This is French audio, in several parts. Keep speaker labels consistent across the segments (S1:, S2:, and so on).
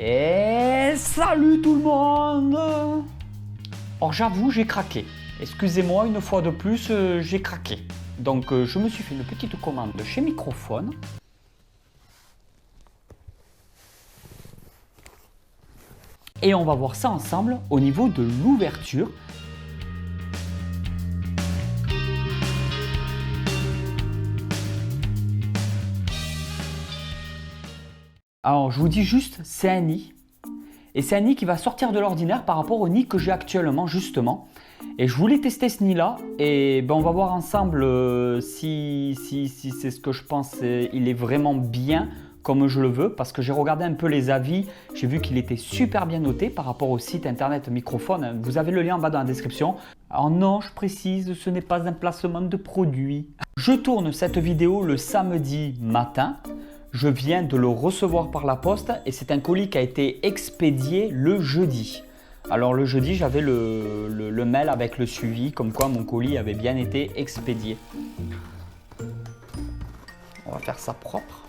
S1: Et salut tout le monde! Or j'avoue, j'ai craqué. Excusez-moi, une fois de plus, j'ai craqué. Donc je me suis fait une petite commande chez Microphone. Et on va voir ça ensemble au niveau de l'ouverture. Alors je vous dis juste, c'est un nid. Et c'est un nid qui va sortir de l'ordinaire par rapport au nid que j'ai actuellement justement. Et je voulais tester ce nid là et ben, on va voir ensemble si c'est ce que je pense, il est vraiment bien comme je le veux, parce que j'ai regardé un peu les avis, j'ai vu qu'il était super bien noté par rapport au site internet Microphone. Vous avez le lien en bas dans la description. Alors non, je précise, ce n'est pas un placement de produit. Je tourne cette vidéo le samedi matin. Je viens de le recevoir par la poste et c'est un colis qui a été expédié le jeudi. Alors le jeudi, j'avais le mail avec le suivi, comme quoi mon colis avait bien été expédié. On va faire ça propre.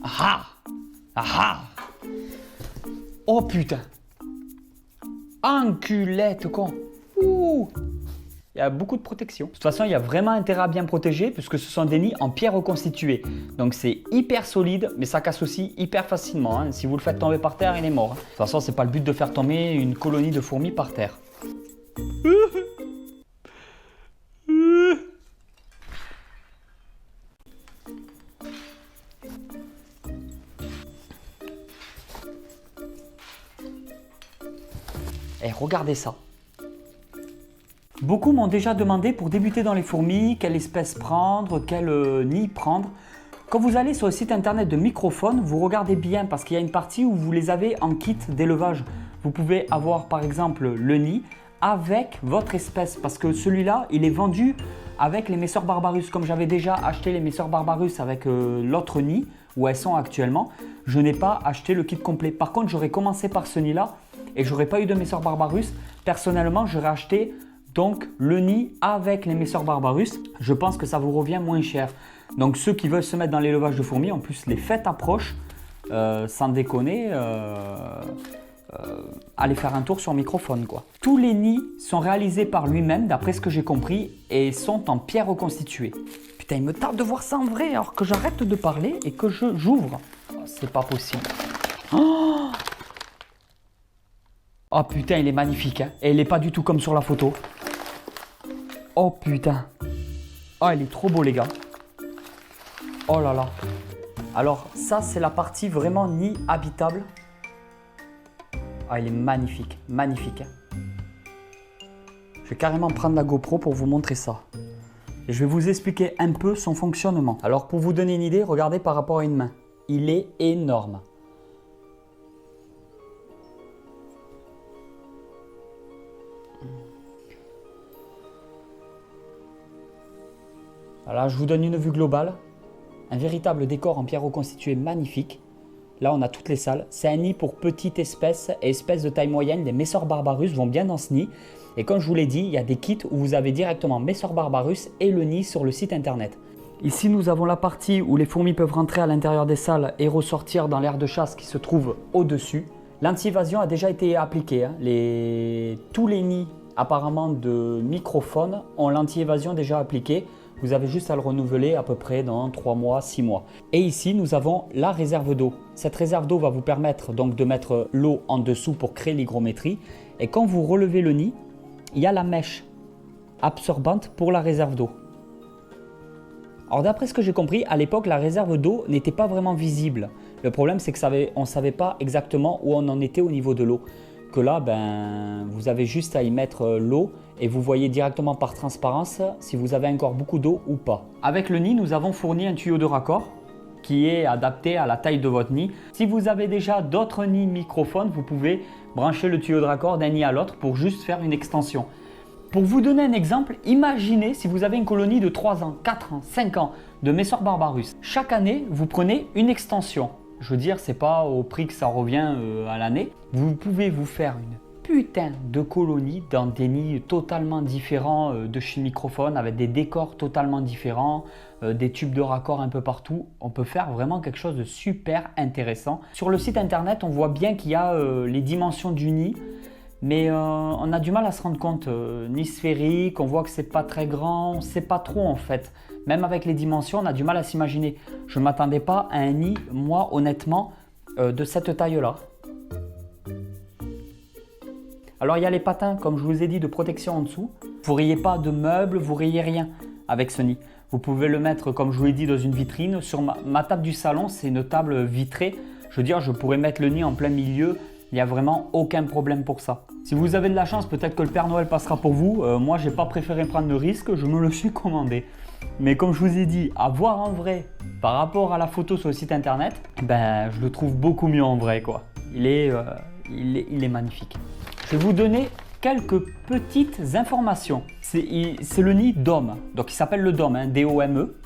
S1: Ah! Ah! Oh putain! Enculette con! Ouh! Il y a beaucoup de protection. De toute façon, il y a vraiment intérêt à bien protéger puisque ce sont des nids en pierre reconstituée. Donc c'est hyper solide, mais ça casse aussi hyper facilement. Hein. Si vous le faites tomber par terre, il est mort. Hein. De toute façon, c'est pas le but de faire tomber une colonie de fourmis par terre. Et regardez ça. Beaucoup m'ont déjà demandé pour débuter dans les fourmis, quelle espèce prendre, quel nid prendre. Quand vous allez sur le site internet de Microphone, vous regardez bien parce qu'il y a une partie où vous les avez en kit d'élevage. Vous pouvez avoir par exemple le nid avec votre espèce parce que celui-là, il est vendu avec les Messor Barbarus. Comme j'avais déjà acheté les Messor Barbarus avec l'autre nid où elles sont actuellement, je n'ai pas acheté le kit complet. Par contre, j'aurais commencé par ce nid-là et j'aurais pas eu de Messor Barbarus. Personnellement, j'aurais acheté donc le nid avec les Messor Barbarus. Je pense que ça vous revient moins cher. Donc ceux qui veulent se mettre dans l'élevage de fourmis, en plus les fêtes approchent, sans déconner, allez faire un tour sur Microphone quoi. Tous les nids sont réalisés par lui-même d'après ce que j'ai compris et sont en pierre reconstituée. Putain, il me tarde de voir ça en vrai alors que j'arrête de parler et que j'ouvre. Oh, c'est pas possible. Oh putain, il est magnifique hein. Et il n'est pas du tout comme sur la photo. Oh putain. Oh, il est trop beau les gars. Oh là là. Alors ça, c'est la partie vraiment nid habitable. Ah, il est magnifique, magnifique. Je vais carrément prendre la GoPro pour vous montrer ça. Et je vais vous expliquer un peu son fonctionnement. Alors pour vous donner une idée, regardez par rapport à une main. Il est énorme. Voilà, je vous donne une vue globale. Un véritable décor en pierre reconstituée magnifique. Là, on a toutes les salles. C'est un nid pour petites espèces et espèces de taille moyenne. Les Messor Barbarus vont bien dans ce nid. Et comme je vous l'ai dit, il y a des kits où vous avez directement Messor Barbarus et le nid sur le site internet. Ici, nous avons la partie où les fourmis peuvent rentrer à l'intérieur des salles et ressortir dans l'aire de chasse qui se trouve au-dessus. L'anti-évasion a déjà été appliquée. Hein. Tous les nids apparemment de Microphone ont l'anti-évasion déjà appliquée. Vous avez juste à le renouveler à peu près dans 3 mois, 6 mois. Et ici, nous avons la réserve d'eau. Cette réserve d'eau va vous permettre donc de mettre l'eau en dessous pour créer l'hygrométrie. Et quand vous relevez le nid, il y a la mèche absorbante pour la réserve d'eau. Alors d'après ce que j'ai compris, à l'époque, la réserve d'eau n'était pas vraiment visible. Le problème, c'est qu'on ne savait pas exactement où on en était au niveau de l'eau. Que là, ben, vous avez juste à y mettre l'eau et vous voyez directement par transparence si vous avez encore beaucoup d'eau ou pas. Avec le nid, nous avons fourni un tuyau de raccord qui est adapté à la taille de votre nid. Si vous avez déjà d'autres nids Microphone, vous pouvez brancher le tuyau de raccord d'un nid à l'autre pour juste faire une extension. Pour vous donner un exemple, imaginez si vous avez une colonie de 3 ans, 4 ans, 5 ans de Messor Barbarus. Chaque année, vous prenez une extension. Je veux dire, c'est pas au prix que ça revient à l'année. Vous pouvez vous faire une putain de colonies dans des nids totalement différents de chez Microphone, avec des décors totalement différents, des tubes de raccord un peu partout. On peut faire vraiment quelque chose de super intéressant. Sur le site internet, on voit bien qu'il y a les dimensions du nid, mais on a du mal à se rendre compte. Nid sphérique, on voit que c'est pas très grand, on ne sait pas trop en fait. Même avec les dimensions, on a du mal à s'imaginer. Je ne m'attendais pas à un nid, moi honnêtement, de cette taille-là. Alors il y a les patins, comme je vous ai dit, de protection en dessous. Vous n'auriez pas de meubles, vous n'auriez rien avec ce nid. Vous pouvez le mettre, comme je vous l'ai dit, dans une vitrine. Sur ma table du salon, c'est une table vitrée. Je veux dire, je pourrais mettre le nid en plein milieu. Il n'y a vraiment aucun problème pour ça. Si vous avez de la chance, peut-être que le Père Noël passera pour vous. Moi, je n'ai pas préféré prendre le risque, je me le suis commandé. Mais comme je vous ai dit, à voir en vrai par rapport à la photo sur le site internet, ben, je le trouve beaucoup mieux en vrai, quoi. Il est magnifique. Je vais vous donner quelques petites informations. C'est le nid Dome, donc il s'appelle le Dome, hein, D-O-M-E,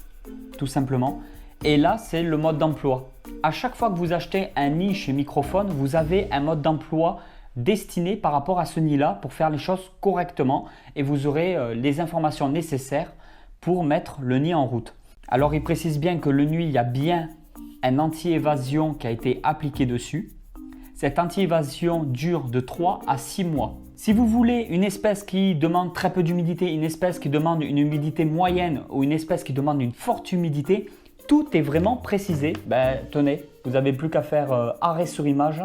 S1: tout simplement. Et là, c'est le mode d'emploi. À chaque fois que vous achetez un nid chez Microphone, vous avez un mode d'emploi destiné par rapport à ce nid-là pour faire les choses correctement et vous aurez les informations nécessaires pour mettre le nid en route. Alors, il précise bien que le nid, il y a bien un anti-évasion qui a été appliqué dessus. Cette anti-évasion dure de 3 à 6 mois. Si vous voulez une espèce qui demande très peu d'humidité, une espèce qui demande une humidité moyenne ou une espèce qui demande une forte humidité, tout est vraiment précisé. Ben, tenez, vous n'avez plus qu'à faire arrêt sur image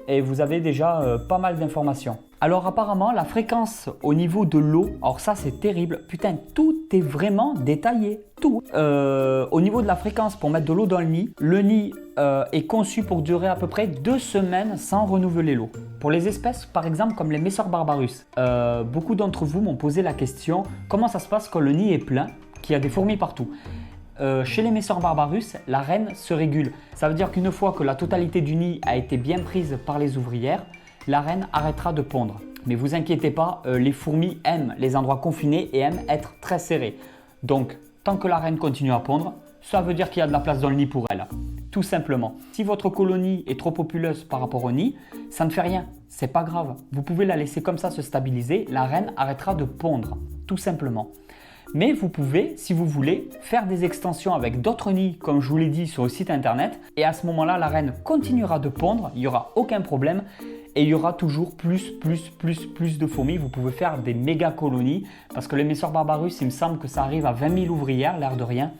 S1: et vous avez déjà pas mal d'informations. Alors apparemment, la fréquence au niveau de l'eau, alors ça c'est terrible, putain, tout est vraiment détaillé, tout. Au niveau de la fréquence pour mettre de l'eau dans le nid est conçu pour durer à peu près 2 semaines sans renouveler l'eau. Pour les espèces par exemple comme les Messor barbarus, beaucoup d'entre vous m'ont posé la question, comment ça se passe quand le nid est plein, qu'il y a des fourmis partout? Chez les Messor barbarus, la reine se régule. Ça veut dire qu'une fois que la totalité du nid a été bien prise par les ouvrières, la reine arrêtera de pondre. Mais vous inquiétez pas, les fourmis aiment les endroits confinés et aiment être très serrés. Donc, tant que la reine continue à pondre, ça veut dire qu'il y a de la place dans le nid pour elle. Tout simplement. Si votre colonie est trop populeuse par rapport au nid, ça ne fait rien. C'est pas grave. Vous pouvez la laisser comme ça se stabiliser. La reine arrêtera de pondre. Tout simplement. Mais vous pouvez, si vous voulez, faire des extensions avec d'autres nids, comme je vous l'ai dit sur le site internet. Et à ce moment-là, la reine continuera de pondre. Il n'y aura aucun problème. Et il y aura toujours plus de fourmis. Vous pouvez faire des méga colonies parce que les Messor barbarus, il me semble que ça arrive à 20 000 ouvrières, l'air de rien.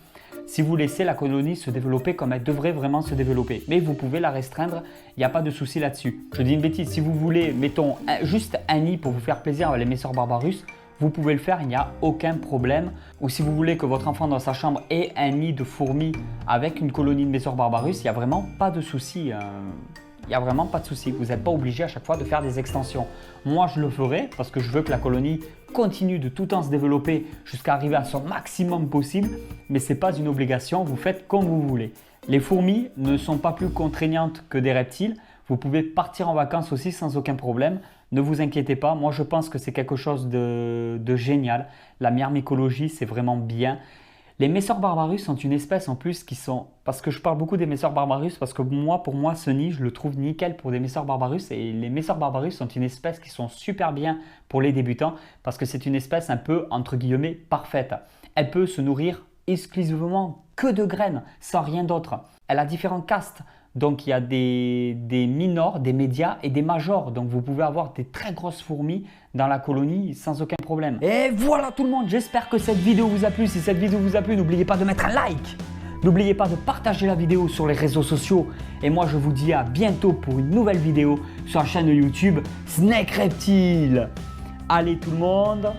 S1: Si vous laissez la colonie se développer comme elle devrait vraiment se développer. Mais vous pouvez la restreindre, il n'y a pas de souci là-dessus. Je dis une bêtise, si vous voulez, mettons juste un nid pour vous faire plaisir avec les Messor barbarus, vous pouvez le faire, il n'y a aucun problème. Ou si vous voulez que votre enfant dans sa chambre ait un nid de fourmis avec une colonie de Messor barbarus, il n'y a vraiment pas de souci. Il n'y a vraiment pas de souci. Vous n'êtes pas obligé à chaque fois de faire des extensions. Moi, je le ferai parce que je veux que la colonie continue de tout temps se développer jusqu'à arriver à son maximum possible. Mais ce n'est pas une obligation. Vous faites comme vous voulez. Les fourmis ne sont pas plus contraignantes que des reptiles. Vous pouvez partir en vacances aussi sans aucun problème. Ne vous inquiétez pas. Moi, je pense que c'est quelque chose de génial. La myrmécologie, c'est vraiment bien. Les Messor barbarus sont une espèce en plus qui sont... Parce que je parle beaucoup des Messor barbarus parce que pour moi, ce nid, je le trouve nickel pour des Messor barbarus. Et les Messor barbarus sont une espèce qui sont super bien pour les débutants parce que c'est une espèce un peu, entre guillemets, parfaite. Elle peut se nourrir exclusivement que de graines, sans rien d'autre. Elle a différents castes. Donc il y a des minors, des médias et des majors. Donc vous pouvez avoir des très grosses fourmis dans la colonie sans aucun problème. Et voilà tout le monde, j'espère que cette vidéo vous a plu. Si cette vidéo vous a plu, n'oubliez pas de mettre un like. N'oubliez pas de partager la vidéo sur les réseaux sociaux. Et moi je vous dis à bientôt pour une nouvelle vidéo sur la chaîne YouTube Snake Reptile. Allez tout le monde,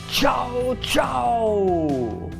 S1: ciao ciao.